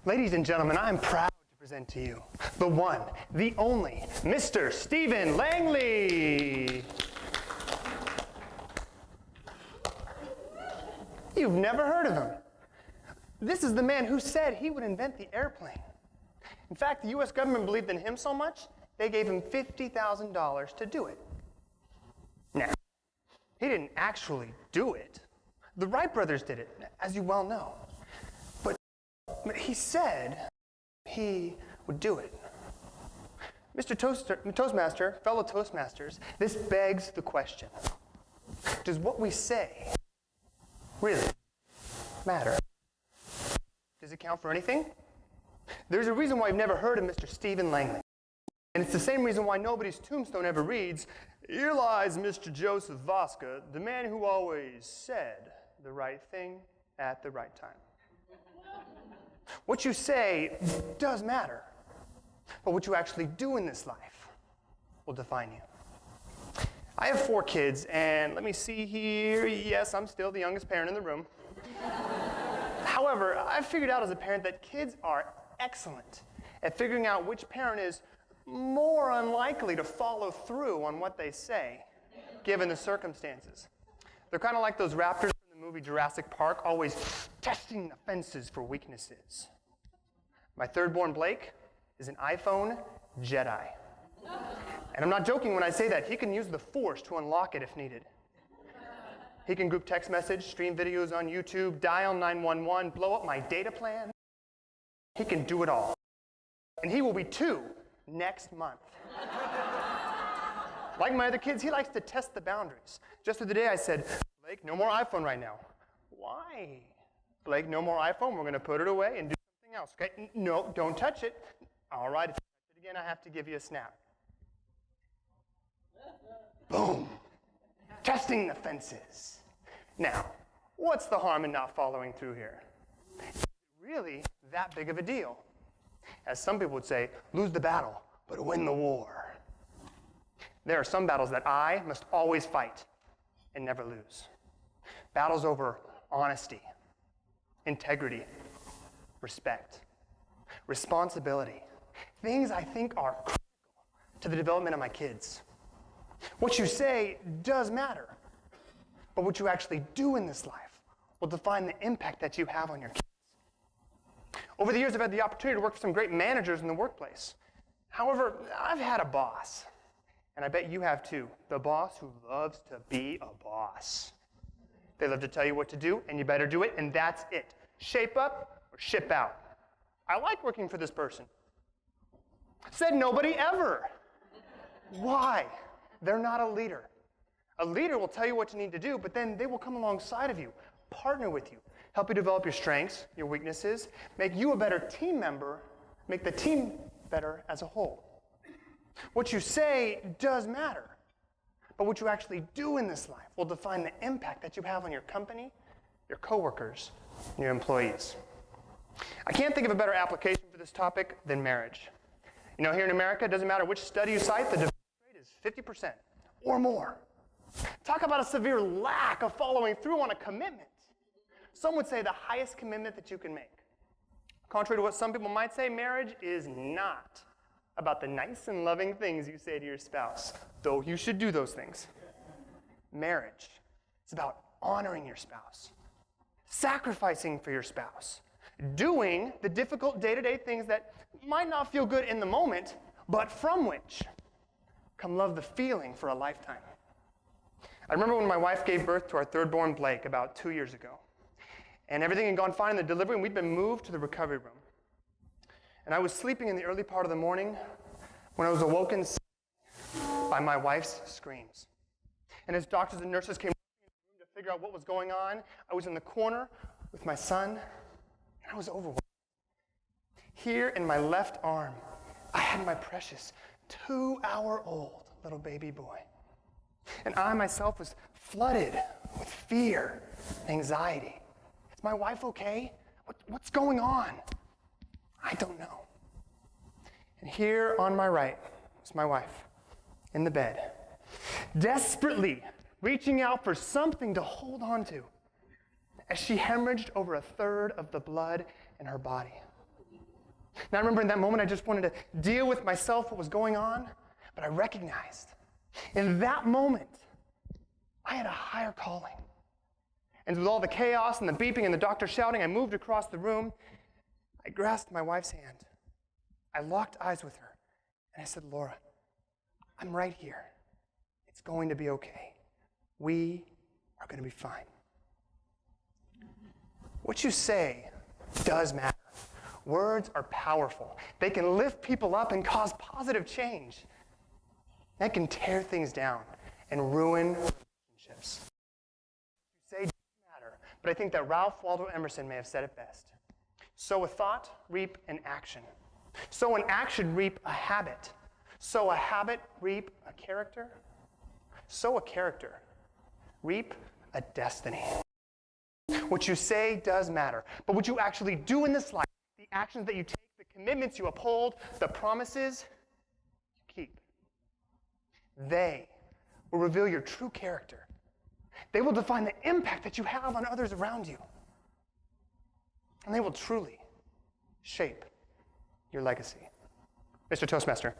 Ladies and gentlemen, I'm proud to present to you the one, the only, Mr. Stephen Langley. You've never heard of him. This is the man who said he would invent the airplane. In fact, the U.S. government believed in him so much, they gave him $50,000 to do it. Now, he didn't actually do it. The Wright brothers did it, as you well know. But he said he would do it. Mr. Toastmaster, fellow Toastmasters, this begs the question. Does what we say really matter? Does it count for anything? There's a reason why I've never heard of Mr. Stephen Langley. And it's the same reason why nobody's tombstone ever reads, "Here lies Mr. Joseph Voska, the man who always said the right thing at the right time." What you say does matter, but what you actually do in this life will define you. I have 4 kids, and let me see here. Yes, I'm still the youngest parent in the room. However, I've figured out as a parent that kids are excellent at figuring out which parent is more unlikely to follow through on what they say, given the circumstances. They're kind of like those raptors from the movie Jurassic Park, always testing the fences for weaknesses. My third-born Blake is an iPhone Jedi. And I'm not joking when I say that. He can use the Force to unlock it if needed. He can group text message, stream videos on YouTube, dial 911, blow up my data plan. He can do it all. And he will be 2 next month. Like my other kids, he likes to test the boundaries. Just the other day I said, "Blake, no more iPhone right now." "Why?" "Blake, no more iPhone. We're going to put it away and do something else." "Okay, no, don't touch it." "All right, if you touch it again, I have to give you a snap." Boom. Testing the fences. Now, what's the harm in not following through here? Is it really that big of a deal? As some people would say, lose the battle, but win the war. There are some battles that I must always fight and never lose. Battles over honesty, integrity, respect, responsibility. Things I think are critical to the development of my kids. What you say does matter, but what you actually do in this life will define the impact that you have on your kids. Over the years, I've had the opportunity to work with some great managers in the workplace. However, I've had a boss, and I bet you have too, the boss who loves to be a boss. They love to tell you what to do, and you better do it, and that's it. Shape up or ship out. I like working for this person. Said nobody ever. Why? They're not a leader. A leader will tell you what you need to do, but then they will come alongside of you, partner with you, help you develop your strengths, your weaknesses, make you a better team member, make the team better as a whole. What you say does matter, but what you actually do in this life will define the impact that you have on your company, your coworkers, and your employees. I can't think of a better application for this topic than marriage. You know, here in America, it doesn't matter which study you cite, the divorce rate is 50% or more. Talk about a severe lack of following through on a commitment. Some would say the highest commitment that you can make. Contrary to what some people might say, marriage is not about the nice and loving things you say to your spouse, though you should do those things. Marriage is about honoring your spouse, sacrificing for your spouse, doing the difficult day-to-day things that might not feel good in the moment, but from which come love the feeling for a lifetime. I remember when my wife gave birth to our third-born Blake about 2 years ago. And everything had gone fine in the delivery, and we'd been moved to the recovery room. And I was sleeping in the early part of the morning when I was awoken by my wife's screams. And as doctors and nurses came in the room to figure out what was going on, I was in the corner with my son, and I was overwhelmed. Here in my left arm, I had my precious 2-hour-old little baby boy. And I myself was flooded with fear and anxiety. Is my wife okay? What's going on? I don't know. And here on my right was my wife in the bed, desperately reaching out for something to hold on to as she hemorrhaged over 1/3 of the blood in her body. And I remember in that moment, I just wanted to deal with myself, what was going on, but I recognized in that moment, I had a higher calling. And with all the chaos and the beeping and the doctor shouting, I moved across the room. I grasped my wife's hand. I locked eyes with her, and I said, Laura, I'm right here. It's going to be okay. We are going to be fine. What you say does matter. Words are powerful. They can lift people up and cause positive change. That can tear things down and ruin relationships. What you say doesn't matter, but I think that Ralph Waldo Emerson may have said it best. Sow a thought, reap an action. Sow an action, reap a habit. Sow a habit, reap a character. Sow a character, reap a destiny. What you say does matter, but what you actually do in this life, the actions that you take, the commitments you uphold, the promises you keep, they will reveal your true character. They will define the impact that you have on others around you. And they will truly shape your legacy. Mr. Toastmaster.